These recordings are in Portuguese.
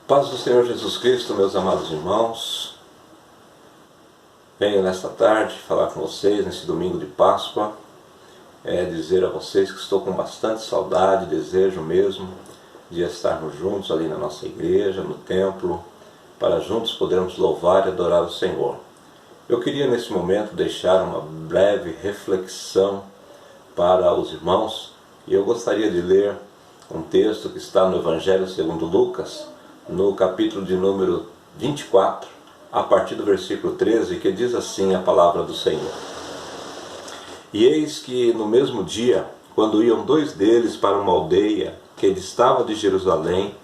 Paz do Senhor Jesus Cristo, meus amados irmãos. Venho nesta tarde falar com vocês, nesse domingo de Páscoa, dizer a vocês que estou com bastante saudade, desejo mesmo de estarmos juntos ali na nossa igreja, no templo, para juntos podermos louvar e adorar o Senhor. Eu queria nesse momento deixar uma breve reflexão para os irmãos, e eu gostaria de ler um texto que está no Evangelho segundo Lucas, no capítulo de número 24, a partir do versículo 13, que diz assim a palavra do Senhor. E eis que no mesmo dia, quando iam dois deles para uma aldeia que distava de Jerusalém,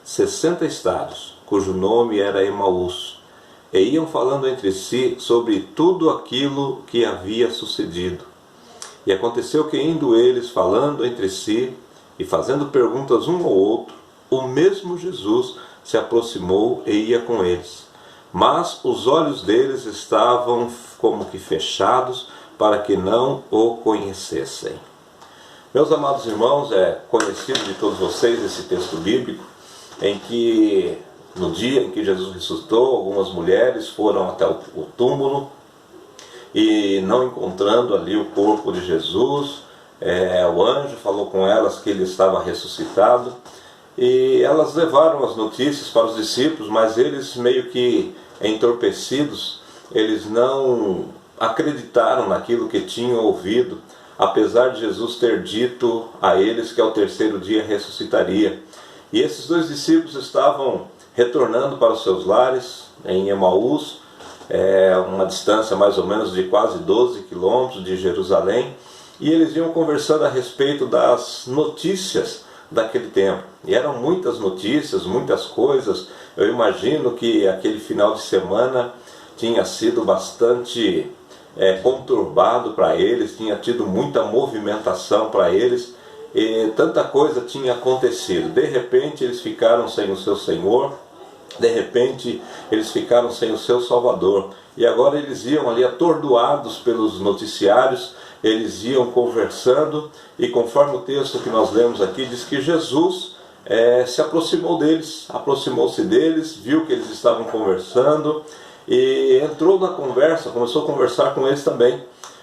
60 estados, cujo nome era Emaús, e iam falando entre si sobre tudo aquilo que havia sucedido. E aconteceu que, indo eles falando entre si e fazendo perguntas um ao outro, o mesmo Jesus se aproximou e ia com eles. Mas os olhos deles estavam como que fechados, para que não o conhecessem. Meus amados irmãos, é conhecido de todos vocês esse texto bíblico, em que no dia em que Jesus ressuscitou, algumas mulheres foram até o túmulo, e não encontrando ali o corpo de Jesus, o anjo falou com elas que ele estava ressuscitado, e elas levaram as notícias para os discípulos, mas eles meio que entorpecidos, eles não acreditaram naquilo que tinham ouvido, apesar de Jesus ter dito a eles que ao terceiro dia ressuscitaria. E esses dois discípulos estavam retornando para os seus lares em Emaús, uma distância mais ou menos de quase 12 quilômetros de Jerusalém, e eles iam conversando a respeito das notícias daquele tempo. E eram muitas notícias, muitas coisas. Eu imagino que aquele final de semana tinha sido bastante conturbado para eles, tinha tido muita movimentação para eles, e tanta coisa tinha acontecido. De repente eles ficaram sem o seu Senhor, de repente eles ficaram sem o seu Salvador, e agora eles iam ali atordoados pelos noticiários, eles iam conversando, e conforme o texto que nós lemos aqui, diz que Jesus se aproximou deles, aproximou-se deles, viu que eles estavam conversando, e entrou na conversa, começou a conversar com eles também.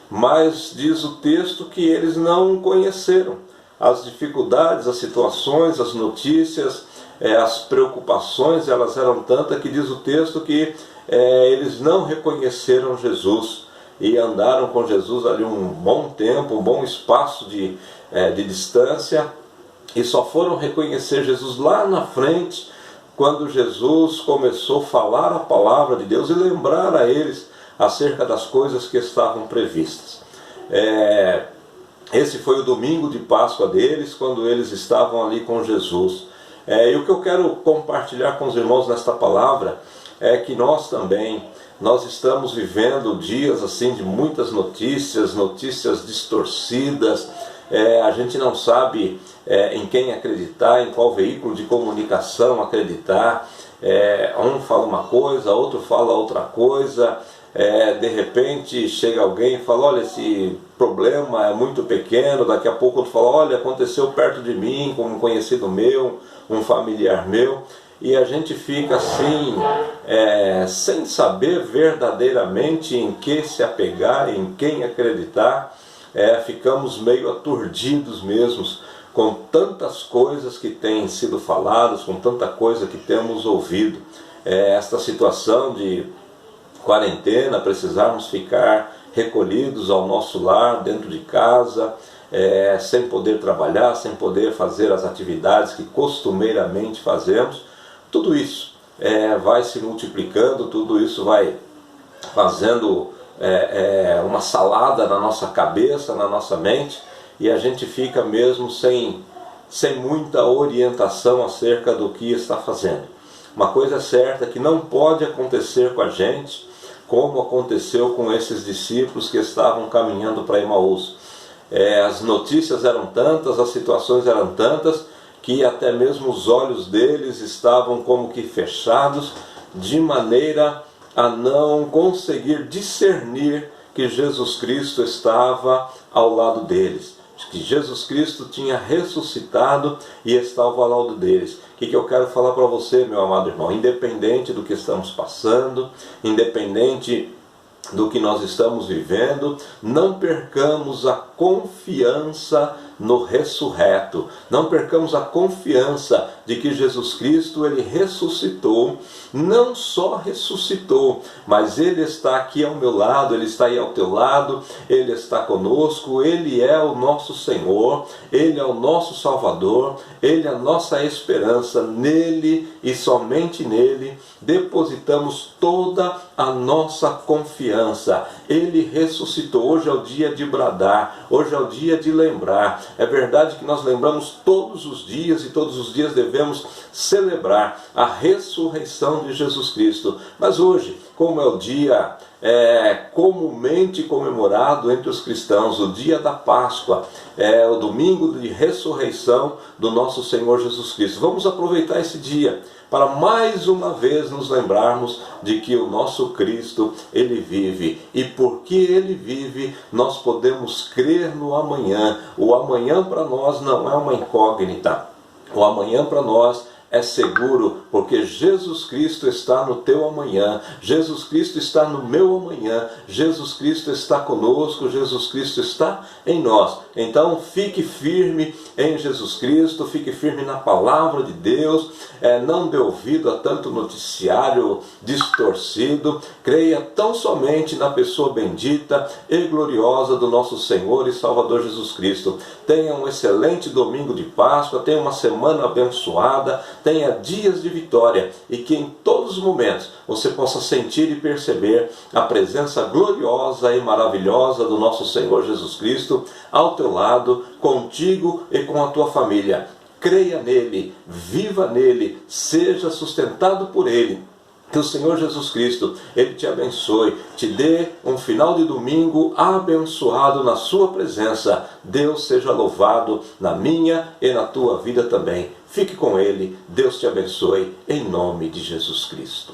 Mas diz o texto que eles não conheceram as dificuldades, as situações, as notícias, as preocupações, elas eram tantas que diz o texto que eles não reconheceram Jesus, e andaram com Jesus ali um bom tempo, um bom espaço de distância, e só foram reconhecer Jesus lá na frente, quando Jesus começou a falar a palavra de Deus e lembrar a eles acerca das coisas que estavam previstas. Esse foi o domingo de Páscoa deles, quando eles estavam ali com Jesus. E o que eu quero compartilhar com os irmãos nesta palavra é que nós também, nós estamos vivendo dias assim de muitas notícias, notícias distorcidas. A gente não sabe em quem acreditar, em qual veículo de comunicação acreditar. Um fala uma coisa, outro fala outra coisa. De repente chega alguém e fala: olha, esse problema é muito pequeno. Daqui a pouco outro fala: olha, aconteceu perto de mim, com um conhecido meu, um familiar meu. E a gente fica assim, sem saber verdadeiramente em que se apegar, em quem acreditar. Ficamos meio aturdidos mesmos com tantas coisas que têm sido faladas, com tanta coisa que temos ouvido. Esta situação de quarentena, precisarmos ficar recolhidos ao nosso lar, dentro de casa, sem poder trabalhar, sem poder fazer as atividades que costumeiramente fazemos. Tudo isso vai se multiplicando, tudo isso vai fazendo uma salada na nossa cabeça, na nossa mente, e a gente fica mesmo sem muita orientação acerca do que está fazendo. Uma coisa é certa, que não pode acontecer com a gente como aconteceu com esses discípulos que estavam caminhando para Emaús. As notícias eram tantas, as situações eram tantas, que até mesmo os olhos deles estavam como que fechados, de maneira a não conseguir discernir que Jesus Cristo estava ao lado deles. que Jesus Cristo tinha ressuscitado e estava ao lado deles. O que eu quero falar para você, meu amado irmão? Independente do que estamos passando, independente do que nós estamos vivendo, não percamos a confiança no ressurreto. Não percamos a confiança de que Jesus Cristo, ele ressuscitou. Não só ressuscitou, mas ele está aqui ao meu lado, ele está aí ao teu lado, ele está conosco, ele é o nosso Senhor, ele é o nosso Salvador, ele é a nossa esperança. Nele e somente nele depositamos toda a nossa confiança. Ele ressuscitou. Hoje é o dia de bradar, hoje é o dia de lembrar. É verdade que nós lembramos todos os dias e todos os dias devemos celebrar a ressurreição de Jesus Cristo. Mas hoje, como é o dia comumente comemorado entre os cristãos, o dia da Páscoa, o domingo de ressurreição do nosso Senhor Jesus Cristo, vamos aproveitar esse dia para mais uma vez nos lembrarmos de que o nosso Cristo, ele vive. E porque ele vive, nós podemos crer no amanhã. O amanhã para nós não é uma incógnita. O amanhã para nós é seguro, porque Jesus Cristo está no teu amanhã, Jesus Cristo está no meu amanhã, Jesus Cristo está conosco, Jesus Cristo está em nós. Então fique firme em Jesus Cristo, fique firme na palavra de Deus, não dê ouvido a tanto noticiário distorcido, creia tão somente na pessoa bendita e gloriosa do nosso Senhor e Salvador Jesus Cristo. Tenha um excelente domingo de Páscoa, tenha uma semana abençoada, tenha dias de vitória e que em todos os momentos você possa sentir e perceber a presença gloriosa e maravilhosa do nosso Senhor Jesus Cristo ao teu lado, contigo e com a tua família. Creia nele, viva nele, seja sustentado por ele. Que o Senhor Jesus Cristo, ele te abençoe, te dê um final de domingo abençoado na sua presença. Deus seja louvado na minha e na tua vida também. Fique com ele, Deus te abençoe, em nome de Jesus Cristo.